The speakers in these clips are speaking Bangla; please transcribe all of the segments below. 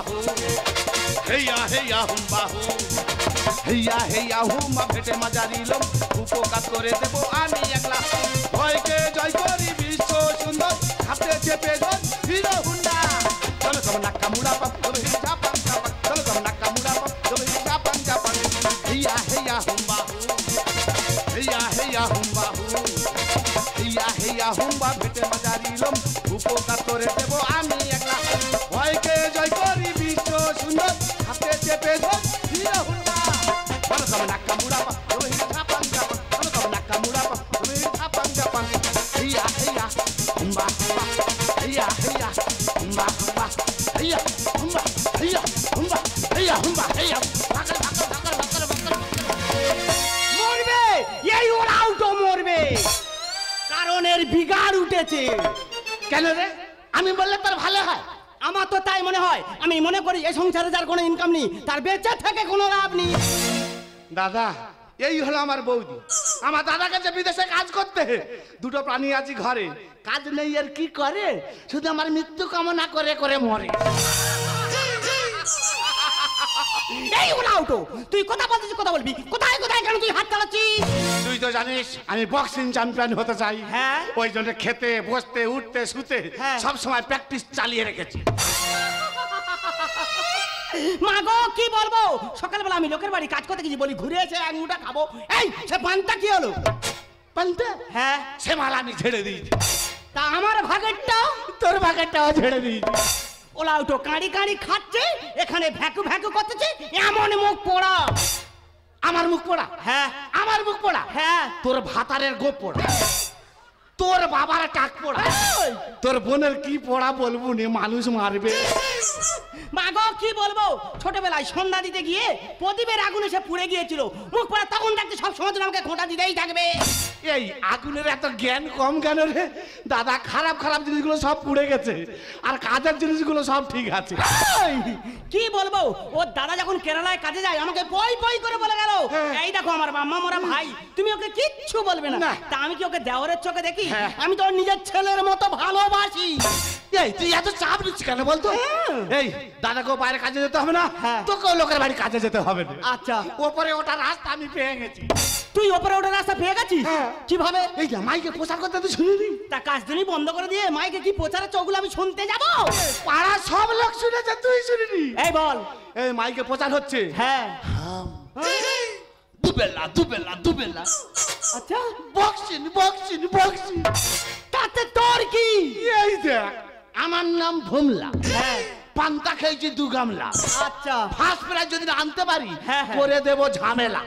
বাহু হেয়া হেয়া হুম বাহু হেয়া হেয়া হুম ভেটে মাজারি লোম উপকার করে দেব আমি একলা ভয়কে জয় করি বিশ্ব সুন্দর হাতে চেপে ধর হিরো হুন্ডা চলো চলো নাক্কা মুড়া পাপ চলো চাপান চাপান চলো চলো নাক্কা মুড়া পাপ চলো চাপান চাপান হেয়া হেয়া হুম বাহু হেয়া হেয়া হুম বাহু হেয়া হেয়া হুম বা ভেটে মাজারি লোম উপকার করে দেব আমি একলা ভয়কে জয় করি বিশ্ব সুন্দর হাতে চেপে ধর হিরো হুন্ডা চলো চলো নাক্কা মুড়া পাপ চলো চাপান চাপান চলো চলো নাক্কা মুড়া পাপ চলো চাপান চাপান হেয়া হেয়া হুম বা হেয়া হেয়া হুম বা হেয়া হুম বা হেয়া হুম বা হেয়া হুম বা হেয়া ভাগর ভাগর ভাগর ভাগর ভাগর মরবে এই ওরাও তো মরবে কারণ এর বিগাড় উঠেছে। কেন রে আমি বললে তোর ভালো হয়? আমার তো তাই মনে হয়। আমি মনে করি এই সংসারে যার কোনো ইনকাম নেই তার বেঁচে থেকে কোনো লাভ নেই। দাদা এই হলো আমার বৌদি। আমার দাদা কাছে বিদেশে কাজ করতে দুটো প্রাণী আছে ঘরে, কাজ নেই আর কি করে, শুধু আমার মৃত্যু কামনা করে করে মরে। এই ওরাও তো তুই কথা বলছিস কথা বলবি, কোথায় কোথায় কেন তুই হাত চালাচ্ছিস? তুই তো জানিস আমি বক্সিং চ্যাম্পিয়ন হতে চাই। হ্যাঁ ওই জন্য খেতে বসতে উঠতে শুতে সব সময় প্র্যাকটিস চালিয়ে রেখেছি। মা গো কি বলবো, সকালবেলা আমি লোকের বাড়ি কাজ করতে গেছি, বলি ঘুরে এসে এক মুঠা খাবো, এই সে পান্তা কি হলো? পান্তা? হ্যাঁ সে মাল আমি ছেড়ে দিয়েছি। তা আমার ভাগেরটা? তোর ভাগেরটাও ছেড়ে দিয়েছি। ওলা উঠো কাঁড়ি কাঁড়ি খাচ্ছে, এখানে ভ্যাকু ভ্যাকু করতেছে, এমন মুখ পোড়া। আমার মুখ পোড়া? হ্যাঁ আমার মুখ পোড়া? হ্যাঁ তোর ভাতারের গোপ পোড়া, তোর বাবার টাক পোড়া, তোর বোনের কি পোড়া বলবো নে, মানুষ মারবে। মাগো কি বলবো, ছোটবেলায় সন্ধ্যা দিতে গিয়ে প্রদীপের আগুন এসে পুড়ে গিয়েছিল, মুখ পোড়া তখন দেখতে সব সময় আমাকে খোঁটা দিতেই থাকবে। এই আগুনের এত জ্ঞান কম কেন রে দাদা? খারাপ খারাপ জিনিসগুলো সব পুড়ে গেছে আর কাজের জিনিসগুলো সব ঠিক আছে। কি বলবো, ওর দাদা যখন কেরালায় কাজে যায় আমাকে পই পই করে বলে গেল, এই দেখো আমার মাম্মা মরা ভাই, তুমি ওকে কিচ্ছু বলবে না। তা আমি কি ওকে দেওরের চোখে দেখি? আমি তো ওর নিজের ছেলের মতো ভালোবাসি। এই তুই এত চাপ নিচ্ছিস কেন বলতো? এই দাদাকেও বাইরে কাজে যেতে হবে না, তোকেও লোকের বাড়ি কাজে যেতে হবে না। আচ্ছা ওপরে ওটা রাস্তা আমি পেয়ে গেছি। তুই ওপরে ওটা রাস্তা পেয়ে গেছিস? কিভাবে? এই যে মাইকে প্রচার করতে তুই শুনিনি? তা কাজদুনি বন্ধ করে দিয়ে মাইকে কি প্রচারের চোখগুলো আমি শুনতে যাবো? পাড়া সব লোক শুনেছে, তুই শুনিনি? এই বল। এই মাইকে প্রচার হচ্ছে, হ্যাঁ দুবেলা দুবেলা দুবেলা, আচ্ছা বক্সিং বক্সিং বক্সিং। তাতে তোর কি? এই দেখ আমার নাম ভুমলা, হ্যাঁ পান্তা খেয়েছি 2 গামলা। আচ্ছা ফার্স্ট প্রাইজ যদি আনতে পারি করে দেব ঝামেলা।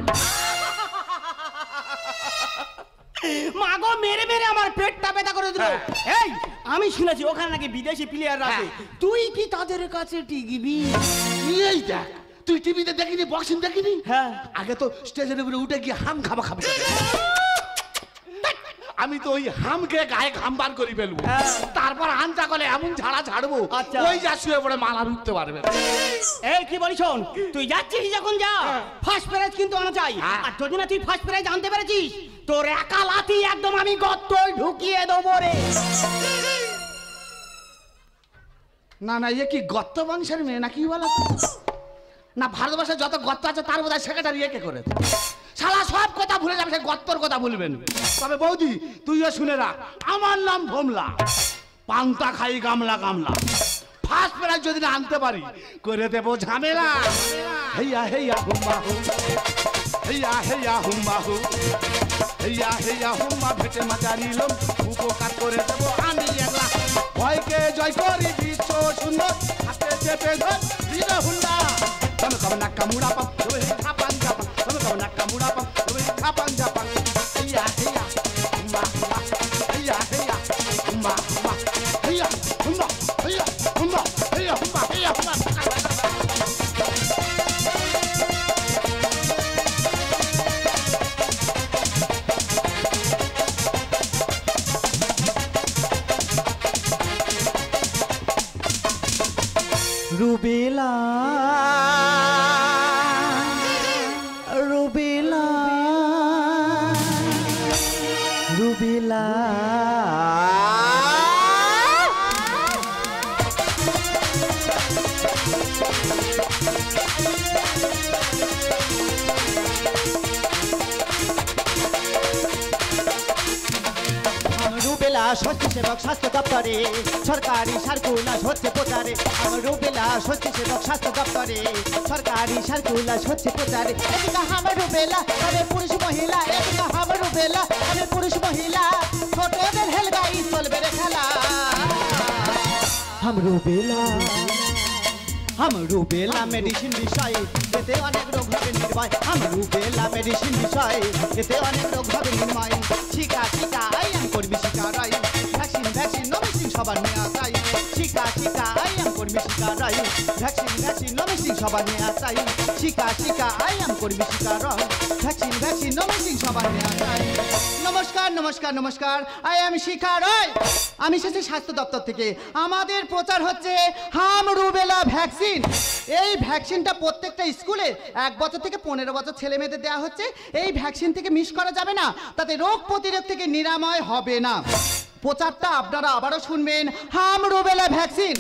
মাগো মেরে মেরে আমার পেটটা ব্যথা করে দিল। এই আমি শুনেছি ওখানে নাকি বিদেশি প্লেয়ার আছে, তুই কি তাদের কাছে টিকবি? এই দেখ তুই টিভিতে দেখিনি, বক্সিং দেখিনি? হ্যাঁ আগে তো স্টেজের উপরে উঠে গিয়ে হাম খাবা খাবে, আমি তো ওই হামকে গায়ে ঘাম বার করি ফেলবো, তারপর হামটা করে এমন ঝাড়া ঝাড়বো ওই যা শুয়ে পড়ে মালার উঠতে পারবে। এই কি বলিস, শোন তুই যাচ্ছিস যখন যা, ফার্স্ট প্রাইজ কিন্তু আনা চাই। আর যদি না তুই ফার্স্ট প্রাইজ আনতে পেরেছিস তোর একা লাথি একদম আমি গর্তয় ঢুকিয়ে দেবো রে। না না এ কি গর্ত বংশের মেয়ে নাকি বলো না? ভারতবর্ষে যত গর্ত আছে তার বোধহয় সেক্রেটারি একে করেছে। শালা সব কথা ভুলে যাবে, সে গর্তর কথা ভুলবেন। তবে বৌদি তুইও শুনে রাখ, আমার নাম ভোমলা, পান্তা খাই গামলা গামলা। ফার্স্ট প্রাইজ যদি না আনতে পারি করে দেবো ঝামেলা। হেয়া হেয়া হুম্বা হু, হেয়া হেয়া হুম্বা হু, হেয়া হেয়া হুম্বা ভেটে মাজারি লোম উপকার করে দেবো আমি একলা। ভয়কে জয় করি বিশ্ব সুন্দর হাতে চেপে ধর হিরো হুন্ডা। চলো কবে নাক্কা মুড়া পাপ তবে খাপান জাপান, চলো কবে নাক্কা মুড়া পাপ তবে খাপান জাপান। হেয়া হেয়া হুম্বা হুম্বা, হেয়া হেয়া হুম্বা হুম্বা, হেয়া হুম্বা হেয়া হুম্বা, হেয়া হুম্বা হেয়া হুম্বা। রুবেলা রুবেলা রুবেলা, স্বচ্ছসেবক স্বাস্থ্য দপ্তরে সরকারি সার্কুলার হচ্ছে প্রচারে আমার রুবেলা স্বচ্ছসেবক স্বাস্থ্য দপ্তরে সরকারি সার্কুলার হচ্ছে প্রচারে এদিকে আমার রুবেলা আমি পুরুষ মহিলা এদিকে আমার রুবেলা আমি পুরুষ মহিলা ছোটদের হেলগাই চলবে রে খেলা हम রুবেলা মেডিসিন বিষয়ে এতে অনেক রোগ হবে নির্ভয় हम রুবেলা মেডিসিন বিষয়ে এতে অনেক রোগ হবে নির্ময় শিকা শিকা আই এম কর্মী শিকারাই ভ্যাকসিন ভ্যাকসিন নো মেশিন সবার নিয়ে আসাই শিকা শিকা আই এম কর্মী শিকারাই ভ্যাকসিন ভ্যাকসিন নো মেশিন সবার নিয়ে আসাই শিকা শিকা আই এম কর্মী শিকারাই ভ্যাকসিন ভ্যাকসিন নো মেশিন সবার নিয়ে আসাই নমস্কার নমস্কার নমস্কার আই এম শিকারাই আমি এসেছি স্বাস্থ্য দপ্তর থেকে আমাদের প্রচার হচ্ছে হাম রুবেলা ভ্যাকসিন এই ভ্যাকসিনটা প্রত্যেকটা স্কুলে 1 বছর থেকে 15 বছর ছেলে মেয়েদের দেওয়া হচ্ছে এই ভ্যাকসিন থেকে মিস করা যাবে না তাতে রোগ প্রতিরোধ থেকে নিরাময় হবে না প্রচারটা আপনারা আবারও শুনবেন হাম রুবেলা ভ্যাকসিন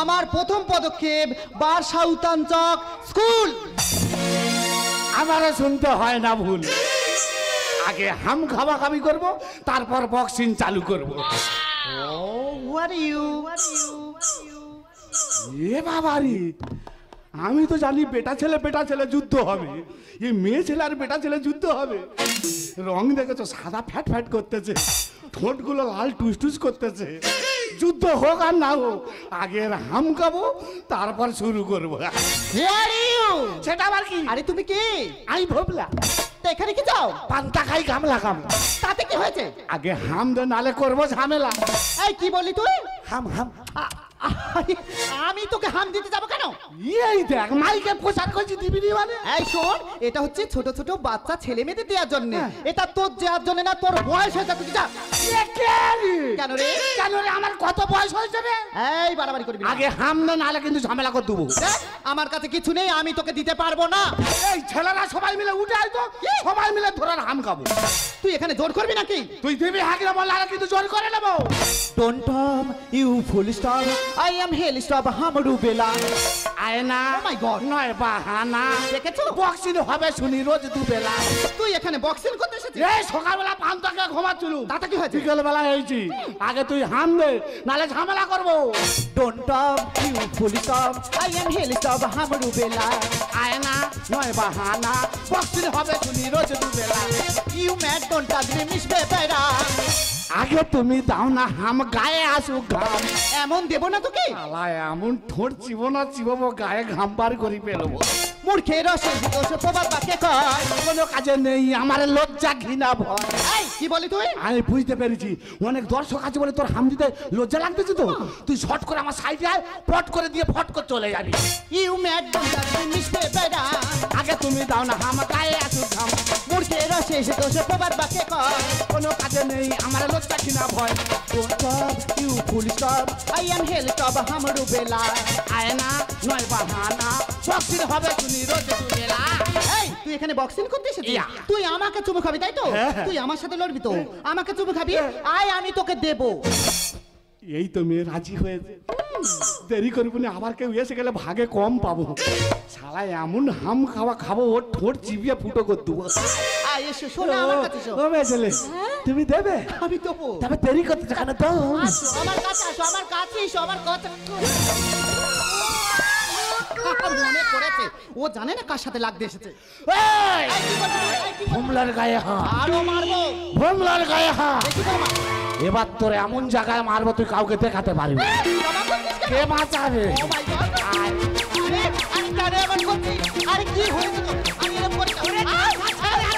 আমার প্রথম পদক্ষেপ বারসাউতাঞ্চক স্কুল আমারও শুনতে হয় না ভুল আগে হাম খাওয়া খাবি করব তারপর বক্সিং চালু করব হোয়াট ইউ এ বাবারি আমি তো জানি বেটা ছেলে যুদ্ধ হবে এ মেয়ে ছেলে আর বেটা ছেলে যুদ্ধ হবে রং দেখেছো সাদা ফ্যাট ফ্যাট করতেছে ঠোঁটগুলো লাল টুস টুস করতেছে যুদ্ধ হোক আর না হোক আগে হাম খাবো তারপর শুরু করবো সেটা আবার কি আরে তুমি কি আমি ভাবলা তা এখানে কি যাও পান্তা খাই গাম লাগাম তাতে কি হয়েছে আগে হাম দে নালে করবো ঝামেলা এই কি বললি তুই হাম হাম আরে, আমি তোকে হাম দিতে যাবো কেন এই দেখ মাইকে পোশাক করছি দিবি নি মানে এই শোন এটা হচ্ছে ছোট ছোট বাচ্চা ছেলে মেয়েদের দেওয়ার জন্য এটা তোর দেওয়ার জন্য না তোর বয়স হয়েছে তুই যা কেন রে আমার কত বয়স হয়েছে রে এই বাড়াবাড়ি করবি না। আগে হাম না নালে কিন্তু ঝামেলা করে দেবো দেখ, আমার কাছে কিছু নেই আমি তোকে দিতে পারবো না এই ছেলেরা সবাই মিলে উঠে আয় তো সবাই মিলে ধরার হাম খাবো তুই এখানে জোর করবি নাকি তুই দিবি হাগিরা বল আর কিন্তু জোর করে নেবো ডোন্ট টম you full stop I am hell stop হাম রুবেলা আয়না Oh my God! নয় বাহানা দেখেছো? বক্সিং হবে শুনি রোজ দুবেলা তুই এখানে বক্সিং করতে এসেছিস এই সকালবেলা পান্তাকে ঘুমাচ্ছিল তাতে কি হয়েছে বিকেল বেলা হয়েছি আগে তুই হাম দে নালে ঝামেলা করবো ডোন্ট টম you full stop I am hell stop হাম রুবেলা আয়না নয় বাহানা বক্সিং হবে শুনি রোজ দুবেলা you mad don't touch me miss বেবেরা আগে তুমি দাও না হাম গায়ে আসুক ঘাম এমন দেব না তোকে আলা এমন ঠোঁট চিবো না চিবো গায়ে ঘাম বার করি পেলবো মূর্খের রসে দোষ প্রবাদ বাক্যে কয় কোনো কাজে নেই আমার লজ্জা ঘৃণা ভয় এই কি বলি তুই আমি বুঝতে পেরেছি অনেক দর্শক আছে বলে তোর হাম দিতে লজ্জা লাগতেছে তো তুই শর্ট করে আমার সাইডে আয় পট করে দিয়ে ফট করে চলে যাবি you mad don't touch me miss বেবেরা আগে তুমি দাও না হাম গায়ে আসুক ঘাম মূর্খের রসে দোষ প্রবাদ বাক্যে কয় কোনো কাজে নেই আমার লজ্জা ঘৃণা ভয় don't top you full stop I am hell stop হাম রুবেলা আয়না নয় বাহানা বক্সিং হবে শুনি রোজ দুবেলা এই তুই এখানে বক্সিং করতে এসেছিস ইয়া। তুই আমাকে চুমু খাবি তাই তো হ্যাঁ। তুই আমার সাথে লড়বি তো আমাকে চুমু খাবি আয় আমি তোকে দেব এই তো মেয়ে রাজি হয়েছে দেরি করবো না আবার কেউ এসে গেলে ভাগে কম পাবো শালা এমন হাম খাওয়া খাবো ওর ঠোঁট চিবিয়ে ফুটো করে দেবো আয় এসো শোনো আমার কাছে এসো ও মেয়ে ছেলে তুমি দেবে আমি দেবো তবে দেরি করতে কেন তো আসো আমার কাছে আসো আমার কাছে এসো আমার কাছে মনে করেছে ও জানে না কার সাথে লাগতে এসেছে এই, এই, কি করবি তুই? এই, কি করবি? ভোমলার গায়ে হাত আরো মারবো ভোমলার গায়ে হাত দেখি তো মার। এবার তোর এমন জায়গায় মারবো তুই কাউকে দেখাতে পারবি না। বাবা করছিস কেন? কে বাঁচাবে Oh my God! আরে, আমি কেন এমন করছি? আরে, কি হয়েছে তোর? আমি এরম করছি। আরে,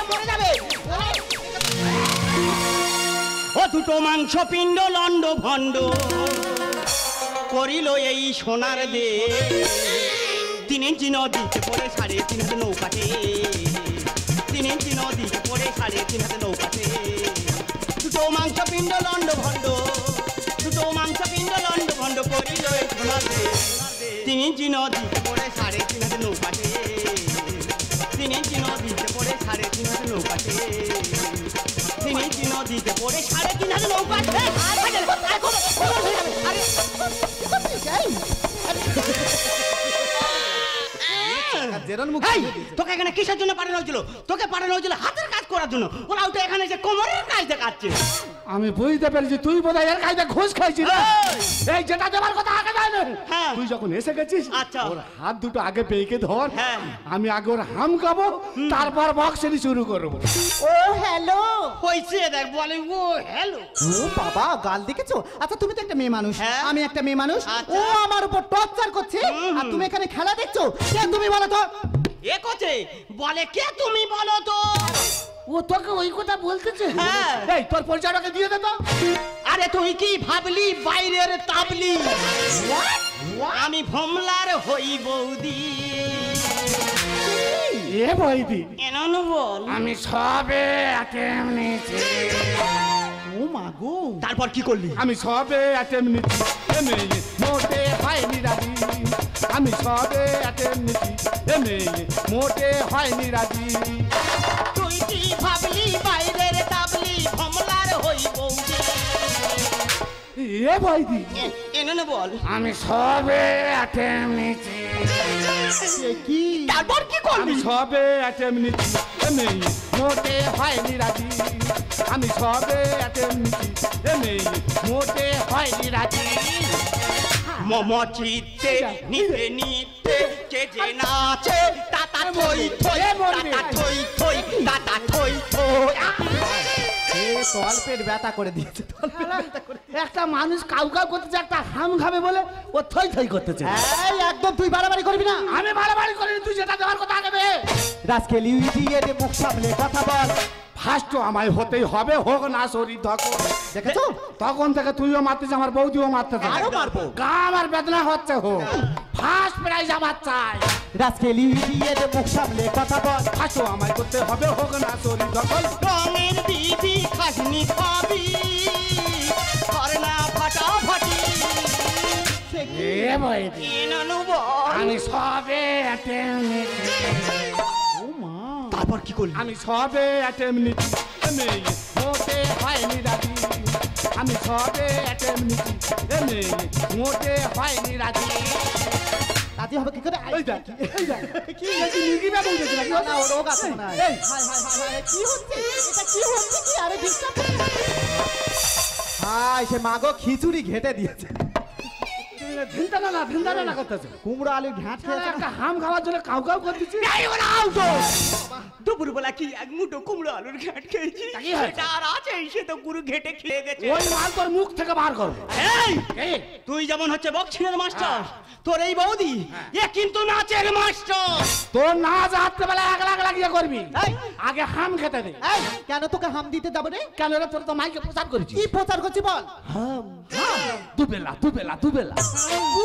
মরে যাবে। ও দুটো মাংস পিণ্ড লন্ড ভণ্ড করিল এই সোনার দে 3 ইঞ্চি নদীতে পড়ে 3.5 হাতে নৌকাতে 3 ইঞ্চি নদীতে পড়ে 3.5 হাতে নৌকাতে দুটো মাংস পিণ্ড লন্ড ভণ্ড দুটো মাংস পিণ্ড লন্ড ভণ্ড করিল এই সোনার দে 3 ইঞ্চি নদীতে পড়ে 3.5 হাতে নৌকাতে 3 ইঞ্চি নদীতে পড়ে 3.5 হাতে নৌকাতে 3 ইঞ্চি নদীতে পড়ে 3.5 হাতে নৌকাতে তোকে এখানে কিসের জন্য পাঠানো হয়েছিল তোকে পাঠানো হয়েছিল হাতের কাজ করার করার জন্য। ওরা তো এখানে এসে কোমরের কাজ দেখাচ্ছে। আমি বুঝতে পেরেছি তুই বোধহয় এর কাছে ঘুষ খাইছিস না। এই যেটা দেবার কথা আগে দেয় না। হ্যাঁ। তুই যখন এসে গেছিস আচ্ছা। ওর হাত দুটো আগে পেয়েকে ধর। হ্যাঁ। আমি আগে ওর হাম খাবো তারপর বক্সেরই শুরু করবো। ও হ্যালো। হয়েছে দেখ বলে ও হ্যালো। ও বাবা গাল দেখেছো? আচ্ছা তুমি তো একটা মেয়ে মানুষ, হ্যাঁ। আমি একটা মেয়ে মানুষ, আচ্ছা। ও আমার উপর টর্চার করছে আর তুমি এখানে খেলা দেখছো। কে তুমি বলো তো? এ কোচে বলে কে তুমি বলো তো? ও তোকে ওই কথা বলতেছে? হ্যাঁ। এই তোর পরিচয়টাকে দিয়ে দে তো। আরে তুই কি ভাবলি বাইরের তাবলি? আমি ভমলার হই বৌদি। এ বইদি এনানো বল। আমি সবে অ্যাটেম্প নিয়েছি। ও মা গো। তারপর কি করলি? আমি সবে অ্যাটেম্প নিয়েছি। এ মেয়ে মোটে হয়নি রাজি। আমি সবে অ্যাটেম্প নিয়েছি। এ মেয়ে মোটে হয়নি রাজি। তুই কি ভাবলি বাইরের তাবলি ভমলার হই বৌদি? এ বইদি এনানো বল। আমি সবে অ্যাটেম্প নিয়েছি। কি? তারপর কি আমি করলি? সবে অ্যাটেম্প নিয়েছি। এ মেয়ে মোটে হয়নি রাজি। আমি সবে অ্যাটেম্প নিয়েছি। এ মেয়ে মোটে হয়নি রাজি। মমচিতে নিতে নিতে কে যে নাচে তাতা থই থই তাতা থই থই তাতা থই থই। এ তলপেট ব্যথা করে দিয়েছে, তলপেট ব্যথা করে দিয়েছে। একটা মানুষ কাউ কাউ করতেছে, একটা হাম খাবে বলে ও থই থই করতেছে। এই একদম তুই বাড়াবাড়ি করবি না। আমি বাড়াবাড়ি করিনি, তুই যেটা দেওয়ার কথা আগে দে। রাজকেলি দিয়ে দে, মুখ সামলে কথা বল। ফার্স্ট আমায় হতেই হবে, হোক না শরীর ধকো। দেখেছো? তখন থেকে তুইও মারতেছিস, আমার বৌদিও মারতেছে। আরো মারবো। গা আমার বেদনা হচ্ছে হো। ফার্স্ট প্রাইজ আমার চাই। রাজকেলি দিয়ে দে, মুখ সামলে কথা বল। ফার্স্ট আমায় করতে হবে, হোক না শরীর ধকল। রঙের বিবি খাসনি খাবি করনা ফাটাফাটি। এ বইদি এনানো বল। আমি সবে অ্যাটেম্প নিয়েছি। ও মা। তারপর কি করলি? আমি সবে অ্যাটেম্প নিয়েছি। এ মেয়ে মোটে হয়নি রাজি। আমি সবে অ্যাটেম্প নিয়েছি। এ মেয়ে মোটে হয়নি রাজি। রাজি হবে কি করে? এই দেখ, এই দেখ। কি হয়েছে? মুরগি বাবু গেছে নাকি? না, ও রোগ আছে মনে হয়। এই, হায়, হায়, হায়, হায়, কি হচ্ছে? এটা কি হচ্ছে কি? আরে ডিস্টার্ব করছে। হায়, সে মাগো খিচুড়ি ঘেটে দিয়েছে। ভিন্দানা না, ভিন্দানা না করতেছে। কুমড়ো আলু ঘ্যাঁট খেয়েছে না? একটা হাম খাওয়ার জন্য কাউ কাউ করতেছি। দুপুরবেলা কি এক মুঠো কুমড়ো আলুর ঘ্যাট খেয়েছি? কি হয়েছে? সেটা আর আছে, সে তো গুরু ঘেটে খেয়ে গেছে। ওই মাল তোর মুখ থেকে বার করবো। এই এই, তুই যেমন হচ্ছে বক্সিংয়ের মাস্টার, তোর এই বৌদি এ কিন্তু নাচের মাস্টার। তোর না যাতে বেলা এক লাখ লাগিয়ে করবি। এই, আগে হাম খেতে দে। এই, কেন তোকে হাম দিতে যাবো রে? কেন রে, তোর তো মাইকে প্রচার করেছিস। কি প্রচার করছি বল? হাম দুবেলা দুবেলা দুবেলা।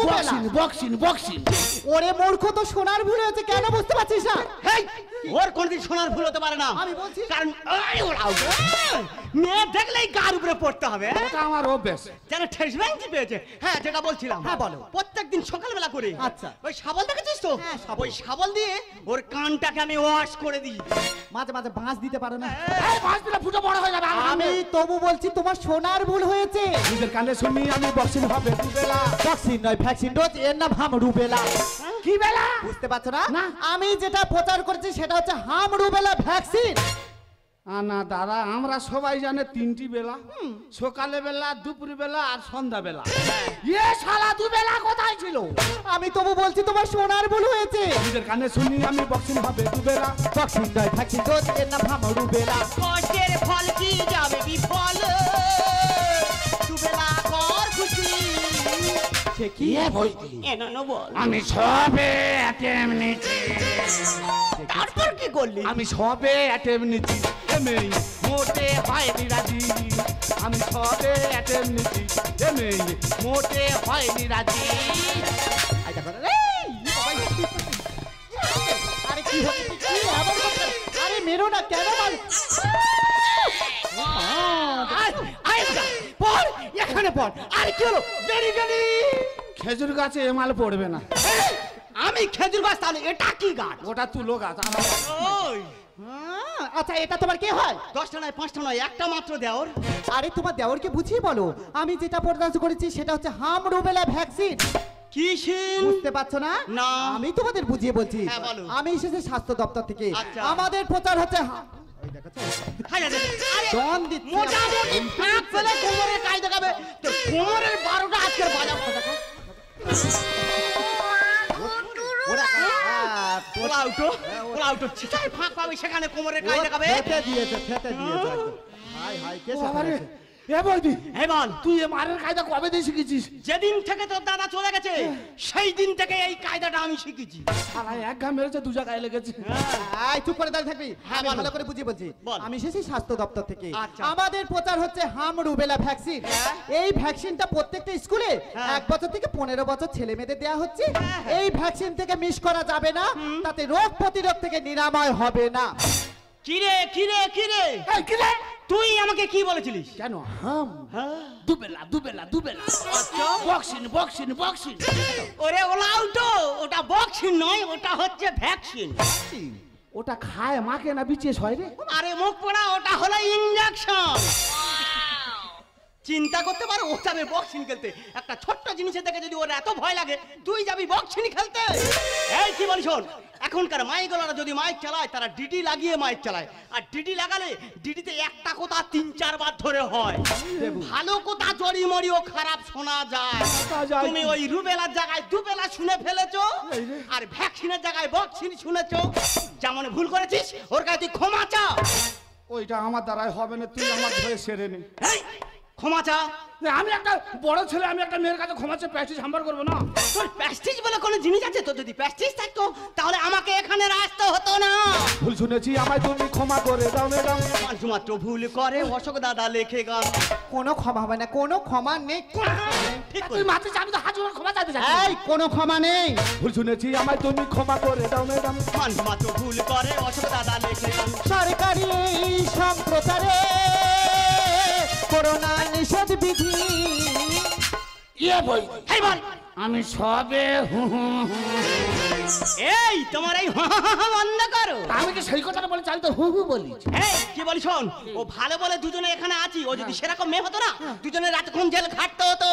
Boxing boxing boxing. ওরে মূর্খ, তো সোনার ভুল হয়েছে, কেন বুঝতে পারছিস না? হেই, ওর কোনদিন শোনার ভুল হতে পারে না। আমি বলছি। কারণ এই ওরাও মেয়ে দেখলেই গার উপরে পড়তে হবে। এটা আমার অভ্যেস। যেন ঠেস ভেঙে পেয়েছে। হ্যাঁ, যেটা বলছিলাম। হ্যাঁ, বলো। প্রত্যেকদিন সকালবেলা করে আচ্ছা। ওই শাবল দেখেছিস তো? হ্যাঁ, শাবল। ওই শাবল দিয়ে ওর কানটাকে আমি ওয়াশ করে দিই। মাঝে মাঝে বাঁশ দিতে পারো না? এই মাছ দিলে ফুটো বড় হয়ে যাবে। আমি তবু বলছি তোমার সোনার ভুল হয়েছে। নিজের কানে শুনি আমি বক্সিং হবে দুবেলা। ভ্যাকসিন নয়, ভ্যাকসিন ডোজ, এর নাম হাম রুবেলা। কি বেলা? বুঝতে পারছো না? না। আমি যেটা প্রচার করছি সেটা হচ্ছে হাম রুবেলা ভ্যাকসিন। না দাদা, আমরা সবাই জানে তিনটি বেলা, সকালে বেলা, দুপুর বেলা আর সন্ধ্যা বেলা। এ শালা দুবেলা কোথায় ছিল? আমি তবু বলছি তোমার সোনার ভুল হয়েছে। নিজের কানে শুনি আমি বক্সিং হবে দুবেলা। ভ্যাকসিন নয়, ভ্যাকসিন ডোজ, এর নাম হাম রুবেলা। কষ্টের ফল কি যাবে বিফল, দুবেলা কর খুশি। সে কি? এনানো বল। আমি সবে অ্যাটেম্প নিয়েছি। তারপর কি করলি? আমি সবে অ্যাটেম্প নিয়েছি। এ মেয়ে মোটে হয়নি রাজি। আমি সবে অ্যাটেম্প নিয়েছি। এ মেয়ে মোটে হয়নি রাজি। এই দেখো, এই, বাবা, আরে কি হচ্ছে? কি এমন করছে? আরে মেরো না, কেন মার? পড়, এখানে পড়। আর কি হলো? গেলি গেলি। খেজুর গাছে এমাল পড়বে না। আমি খেজুর গাছ, তাহলে এটা কি গাছ? ওটা তুলো গাছ। ওই আচ্ছা, এটা তোমার কে হয়? 10টা নয়, 5টা নয়, একটা মাত্র দেওর। আরে তোমার দেওরকে বুঝিয়ে বলো। আমি যেটা প্রদান করেছি সেটা হচ্ছে হাম রুবেলা ভ্যাকসিন। কিসিন? বুঝতে পারছো না? না। আমি তোমাদের বুঝিয়ে বলছি। হ্যাঁ, বলো। আমি এসেছি স্বাস্থ্য দপ্তর থেকে। আচ্ছা। আমাদের প্রচার হচ্ছে এই দেখেছো? ডন দিচ্ছে মোটামুটি ফাঁক ফেলে কোমরের কায়দা দেখাবে তো কোমরের 12টা আজকের বাজাও কথা ওলা উঠো চিতায় ফাঁক পাবে সেখানে কোমরের কায়দা দেখাবে ফেটে দিয়েছে হাই হাই কে সাবারে এ বলবি এই বল তুই এ মারের কায়দা কবে দিয়ে শিখেছিস? যেদিন থেকে তোর দাদা চলে গেছে সেই দিন থেকে এই কায়দাটা আমি শিখেছি। শালা এক ঘা মেরেছে দু জায়গায় লেগেছে। এই চুপ করে দাঁড়িয়ে থাকবি। হ্যাঁ, আমি বলো। ভালো করে বুঝিয়ে বলছি। বল। আমি এসেছি স্বাস্থ্য দপ্তর থেকে। আচ্ছা। আমাদের প্রচার হচ্ছে হাম রুবেলা ভ্যাকসিন। হ্যাঁ। এই ভ্যাকসিনটা প্রত্যেকটা স্কুলে হ্যাঁ। 1 বছর থেকে 15 বছর ছেলে মেয়েদের দেওয়া হচ্ছে। হ্যাঁ। এই ভ্যাকসিন থেকে মিস করা যাবে না, তাতে রোগ প্রতিরোধ থেকে নিরাময় হবে না। কিরে এই কি রে? তুই আমাকে কি বলেছিলিস? কেন হাম দুবেলা বক্সিন ওরে ওলা উঠো, ওটা বক্সিন নয়, ওটা হচ্ছে ভ্যাকসিন। ওটা খায় মাকে না বিচে হয় রে? আরে মুখ পোড়া, ওটা হলো ইনজেকশন। চিন্তা করতে পারো ও যাবে বক্সিং খেলতে। একটা ছোট্ট জিনিসের দেখে যদি ওর এত ভয় লাগে, তুই যাবি বক্সিং খেলতে? এই কি বলি শোন, এখনকার মাইকগুলোরা যদি মাইক চালায় তারা ডিডি লাগিয়ে মাইক চালায়, আর ডিডি লাগালে ডিডিতে একটা কথা 3-4 বার ধরে হয়। ভালো কথা জড়ি মরিও খারাপ শোনা যায়। তুমি ওই রুবেলার জায়গায় দুবেলা শুনে ফেলেছো, আর ভ্যাকসিনের জায়গায় বক্সিং শুনেছো। যেমন ভুল করেছিস ওর কাছে তুই ক্ষমা চা। ওইটা আমার দ্বারাই হবে না, তুই আমার ধরে সেরে নে। এই, ক্ষমা চা। আমি একটা বড় ছেলে, আমি একটা মেয়ের কাছে ক্ষমা চেয়ে প্র্যাকটিস হাম্বার করবো না? তোর প্যাস্টিজ বলে কোনো জিনিস আছে? তোর যদি প্যাস্টিজ থাকতো তাহলে আমাকে এখানে আসতে হতো না। ভুল শুনেছি, আমায় তুমি ক্ষমা করে দাও ম্যাডাম। মাত্র ভুল করে অশোক দাদা লেখে গান। কোনো ক্ষমা হবে না, কোনো ক্ষমা নেই। ঠিক তুই মারতে চাবি তো হাত জোড়া ক্ষমা চাইতে চাই। এই কোনো ক্ষমা নেই। ভুল শুনেছি, আমায় তুমি ক্ষমা করে দাও ম্যাডাম। মাত্র ভুল করে অশোক দাদা লেখে গান। সরকারি এই সম্প্রচারে করোনা নিষেধ বিধি। ইয়ে বই এই বল, আমি সবে এই তোমার এই বন্ধ করো। আমি কি সেই কথাটা বলে চাই তো হু বলি? এই কি বলি শোন, ও ভালো বলে দুজনে এখানে আছি। ও যদি সেরকম মেয়ে হতো না, দুজনে রাতক্ষণ জেল খাটতে হতো।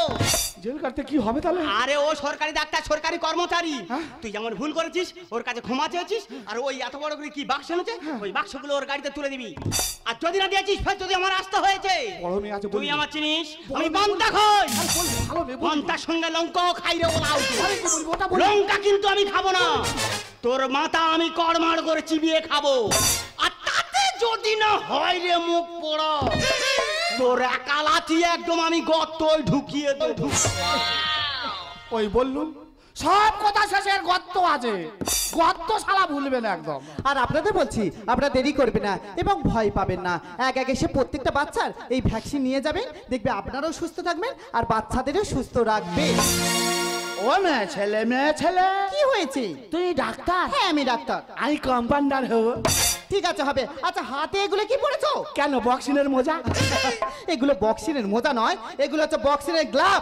জেল কাটতে কি হবে তাহলে? আরে ও সরকারি ডাক্তার, সরকারি কর্মচারী। তুই যেমন ভুল করেছিস ওর কাছে ক্ষমা চেয়েছিস, আর ওই এত বড় করে কি বাক্স এনেছে, ওই বাক্সগুলো ওর গাড়িতে তুলে দিবি। আর যদি না দিয়েছিস ফের যদি আমার আসতে হয়েছে, বড় মেয়ে আছে তুই আমার চিনিস, আমি বন্তা খাই। ভালো মেয়ে বলবি। বন্তার সঙ্গে লঙ্কাও খাই রে ওলা উঠে। আরে কি বলবো ওটা বল। লঙ্কা কিন্তু আমি খাবো না, তোর মাথা আমি কড়মাড় করে চিবিয়ে খাবো। আর তাতে যদি না হয় রে মুখ পোড়া, তোর একালাতি একদম আমি গর্তই ঢুকিয়ে দেবো। ওই বললুম সব কথা শেষের গর্ত আছে, গর্ত শালা ভুলবে না একদম। আর আপনাদের বলছি, আপনারা দেরি করবেন না এবং ভয় পাবেন না। এক এক এসে প্রত্যেকটা বাচ্চার এই ভ্যাকসিন নিয়ে যাবেন, দেখবে আপনারাও সুস্থ থাকবেন আর বাচ্চাদেরও সুস্থ রাখবেন। ও মেয়ে ছেলে কি হয়েছে? তুই ডাক্তার? হ্যাঁ আমি ডাক্তার। আমি কম্পাউন্ডার হব। ঠিক আছে হবে। আচ্ছা হাতে এগুলো কি পড়েছো? কেন বক্সিনের মোজা? এগুলো বক্সিনের মোজা নয়, এগুলো হচ্ছে বক্সিনের গ্লাভ।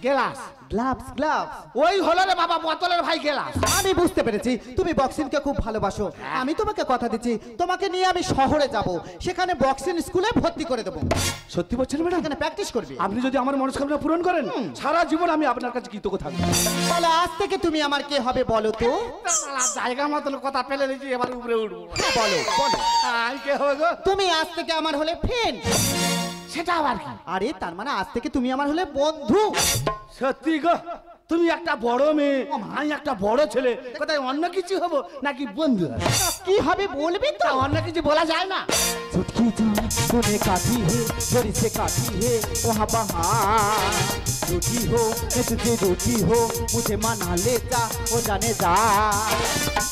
গ্লাস? Gloves gloves. ওই হলো রে বাবা বোতলের ভাই গ্লাস। আমি বুঝতে পেরেছি তুমি বক্সিংকে খুব ভালোবাসো। আমি তোমাকে কথা দিচ্ছি, তোমাকে নিয়ে আমি শহরে যাব, সেখানে বক্সিং স্কুলে ভর্তি করে দেবো। সত্যি বলছেন ম্যাডাম? এখানে প্র্যাকটিস করবে। আপনি যদি আমার মনস্কামনা পূরণ করেন, সারা জীবন আমি আপনার কাছে কৃতজ্ঞ থাকবো। তাহলে আজ থেকে তুমি আমার কে হবে বলো তো? জায়গা মতন কথা পেলে দিয়েছি, এবার উপরে উঠবো। বলো বলো। আমি কে হবে গো? তুমি আজ থেকে আমার হলে ফ্রেন্ড। সেটা আবার কি? আরে তার মানে আজ থেকে তুমি আমার হলে বন্ধু। সত্যি গো, তুমি একটা বড় মেয়ে, আমি একটা বড় ছেলে, কোথায় অন্য কিছু হবো নাকি বন্ধু? কি হবে বলবি তো? অন্য কিছু বলা যায় না। चुटकी जान तूने काटी है, जोरी से काटी है वहाँ बहार। रूठी हो मैं तुझे रूठी हो, मुझे मना ले जा वो जाने जा।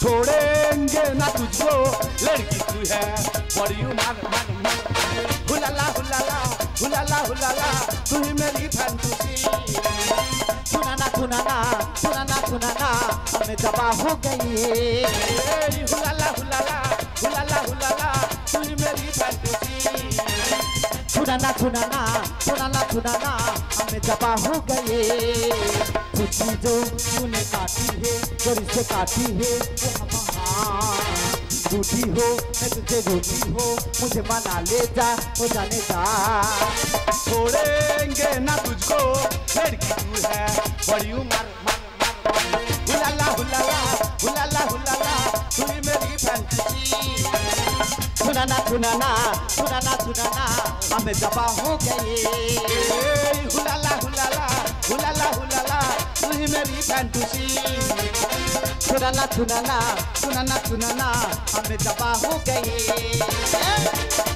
छोड़ेंगे ना तुझको, लड़की तू है बड़ी उमर। हुलाला हुलाला हुलाला हुलाला, तू ही मेरी फैंटेसी। सुनाना सुनाना सुनाना सुनाना हमें दबा हो गई। हुलाला हुलाला हुलाला हुलाला, तू ही मेरी फैंटेसी। सुनाना सुनाना सुनाना सुनाना हमें दबा हो गए। तुझी जो तूने काटी है, जोरी से काटी है वो बहार। रूठी हो मैं तुझे रूठी हो, मुझे मना ले जा वो जाने जा। छोड़ेंगे ना तुझको, लड़की तू है बड़ी उमर। हुलाला हुलाला हुलाला हुलाला, तू ही मेरी फैंटेसी। सुनाना सुनाना सुनाना सुनाना हमें दबा हो गए हुलाला हुलाला हुलाला हुलाला तू ही मेरी फैंटेसी सुनाना सुनाना सुनाना सुनाना हमें दबा हो गए